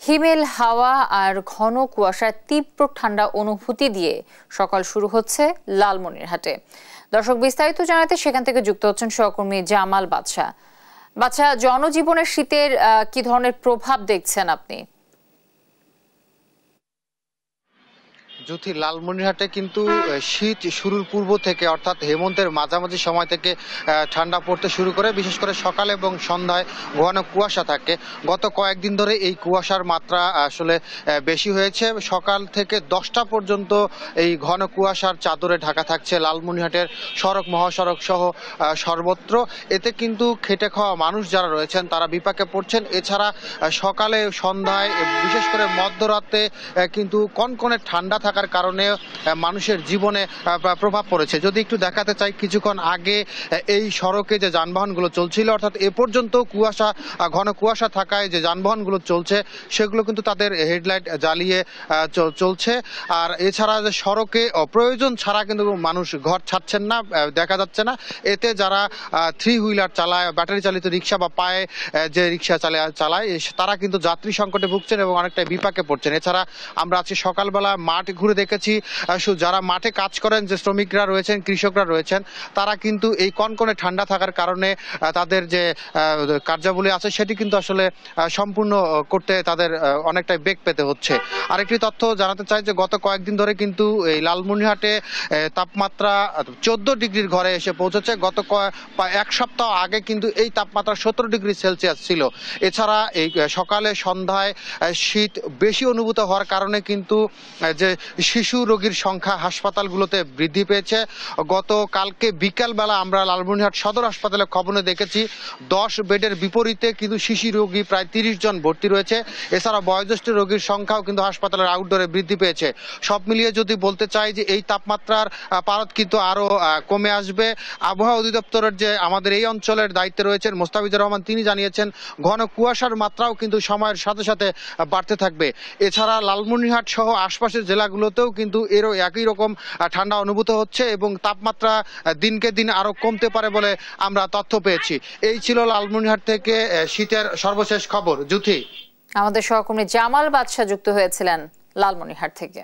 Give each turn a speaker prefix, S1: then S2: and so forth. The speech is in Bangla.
S1: হিমেল হাওয়া আর ঘন কুয়াশার তীব্র ঠান্ডা অনুভূতি দিয়ে সকাল শুরু হচ্ছে লালমনিরহাটে। দর্শক, বিস্তারিত জানাতে সেখান থেকে যুক্ত হচ্ছেন সহকর্মী জামাল বাদশা। জনজীবনের শীতের কি ধরনের প্রভাব দেখছেন আপনি?
S2: জ্যোতি, লালমনিরহাটে কিন্তু শীত শুরুর পূর্ব থেকে অর্থাৎ হেমন্তের মাঝামাঝি সময় থেকে ঠান্ডা পড়তে শুরু করে। বিশেষ করে সকালে এবং সন্ধ্যায় ঘন কুয়াশা থাকে। গত কয়েকদিন ধরে এই কুয়াশার মাত্রা আসলে বেশি হয়েছে। সকাল থেকে 10টা পর্যন্ত এই ঘন কুয়াশার চাদরে ঢাকা থাকছে লালমনিরহাটের সড়ক মহাসড়ক সহ সর্বত্র। এতে কিন্তু খেটে খাওয়া মানুষ যারা রয়েছেন তারা বিপাকে পড়ছেন। এছাড়া সকালে সন্ধ্যায় বিশেষ করে মধ্যরাতে কিন্তু কনকনে ঠান্ডা থাকার কারণে মানুষের জীবনে প্রভাব পড়েছে। যদি একটু দেখাতে চাই, কিছুক্ষণ আগে এই সড়কে যে যানবাহনগুলো চলছিল, অর্থাৎ এ পর্যন্ত ঘন কুয়াশা থাকায় যে যানবাহনগুলো চলছে সেগুলো কিন্তু তাদের হেডলাইট জ্বালিয়ে চলছে। আর এছাড়া যে সড়কে অপ্রয়োজন ছাড়া কিন্তু মানুষ ঘর ছাড়ছেন না, দেখা যাচ্ছে না। এতে যারা 3 হুইলার চালায়, ব্যাটারি চালিত রিক্সা বা পায়ে যে রিক্সা চালায় তারা কিন্তু যাত্রী সংকটে ভুগছেন এবং অনেকটাই বিপাকে পড়ছেন। এছাড়া আমরা আজকে সকালবেলা মাঠ ঘুরে দেখেছি, যারা মাঠে কাজ করেন, যে শ্রমিকরা রয়েছেন, কৃষকরা রয়েছেন, তারা কিন্তু এই কনকনে ঠান্ডা থাকার কারণে তাদের যে কার্যাবলী আছে সেটি কিন্তু আসলে সম্পূর্ণ করতে তাদের অনেকটাই বেগ পেতে হচ্ছে। আরেকটি তথ্য জানাতে চাই যে গত কয়েকদিন ধরে কিন্তু এই লালমনিরহাটে তাপমাত্রা 14 ডিগ্রির ঘরে এসে পৌঁছেছে। গত এক সপ্তাহ আগে কিন্তু এই তাপমাত্রা 17 ডিগ্রি সেলসিয়াস ছিল। এছাড়া এই সকালে সন্ধ্যায় শীত বেশি অনুভূত হওয়ার কারণে কিন্তু যে শিশু রোগীর সংখ্যা হাসপাতালগুলোতে বৃদ্ধি পেয়েছে। গতকালকে বিকালবেলা আমরা লালমনিরহাট সদর হাসপাতালে খবরে দেখেছি 10 বেডের বিপরীতে কিন্তু শিশু রোগী প্রায় 30 জন ভর্তি রয়েছে। এছাড়া বয়োজ্যেষ্ঠ রোগীর সংখ্যাও কিন্তু হাসপাতালের আউটডোরে বৃদ্ধি পেয়েছে। সব মিলিয়ে যদি বলতে চাই যে এই তাপমাত্রার পারদ কিন্তু আরো কমে আসবে। আবহাওয়া অধিদপ্তরের যে আমাদের এই অঞ্চলের দায়িত্বে রয়েছেন মোস্তাফিজুর রহমান, তিনি জানিয়েছেন ঘন কুয়াশার মাত্রাও কিন্তু সময়ের সাথে সাথে বাড়তে থাকবে। এছাড়া লালমনিরহাট সহ আশপাশের জেলাগুলোতেও কিন্তু এরও একই রকম ঠান্ডা অনুভূত হচ্ছে এবং তাপমাত্রা দিনকে দিন আরো কমতে পারে বলে আমরা তথ্য পেয়েছি। এই ছিল লালমনিরহাট থেকে শীতের সর্বশেষ খবর। জ্যোতি,
S1: আমাদের সহকর্মী জামাল বাদশা যুক্ত হয়েছিলেন লালমনিরহাট থেকে।